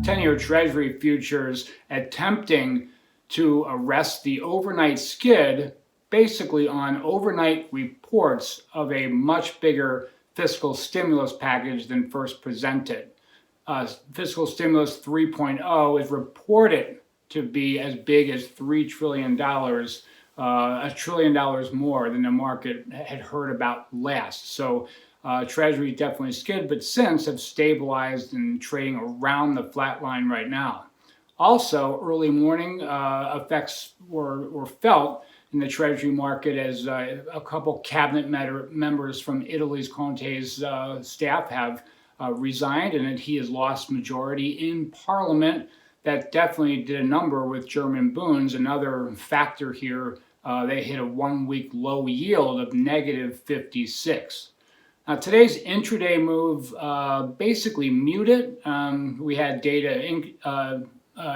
10-year Treasury futures attempting to arrest the overnight skid, basically on overnight reports of a much bigger fiscal stimulus package than first presented. Fiscal stimulus 3.0 is reported to be as big as $3 trillion, $1 trillion more than the market had heard about last. So Treasury definitely skid, but since have stabilized and trading around the flat line right now. Also, early morning effects were felt in the Treasury market as a couple cabinet members from Italy's Conte's staff have resigned, and that he has lost majority in Parliament. That definitely did a number with German bonds. Another factor here, they hit a 1-week low yield of negative 56. Now, today's intraday move basically muted. We had data,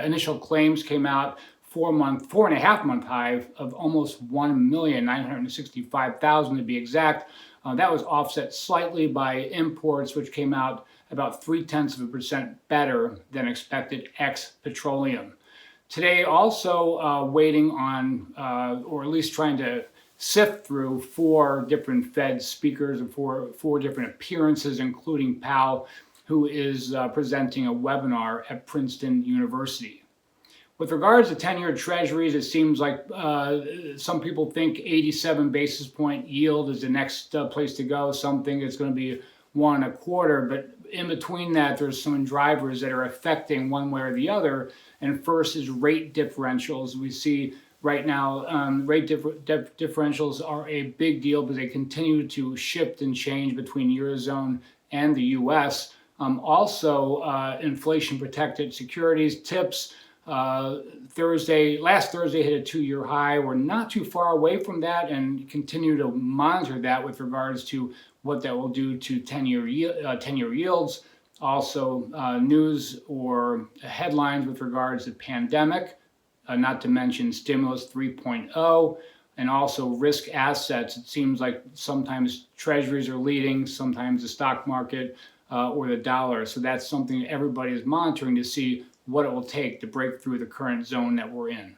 initial claims came out, 4.5 month high of almost 1,965,000 to be exact. That was offset slightly by imports, which came out about 0.3% better than expected ex petroleum. Today, also waiting on, or at least trying to sift through 4 different Fed speakers and four different appearances, including Powell, who is presenting a webinar at Princeton University. With regards to 10-year treasuries, it seems like some people think 87 basis point yield is the next place to go. Some think it's going to be 1.25, but in between that, there's some drivers that are affecting one way or the other. And first is rate differentials. We see right now, rate differentials are a big deal because they continue to shift and change between Eurozone and the U.S. Also, inflation-protected securities TIPS. Last Thursday hit a 2-year high. We're not too far away from that and continue to monitor that with regards to what that will do to 10-year yields. Also, news or headlines with regards to pandemic, not to mention stimulus 3.0, and also risk assets. It seems like sometimes treasuries are leading, sometimes the stock market or the dollar. So that's something everybody is monitoring to see what it will take to break through the current zone that we're in.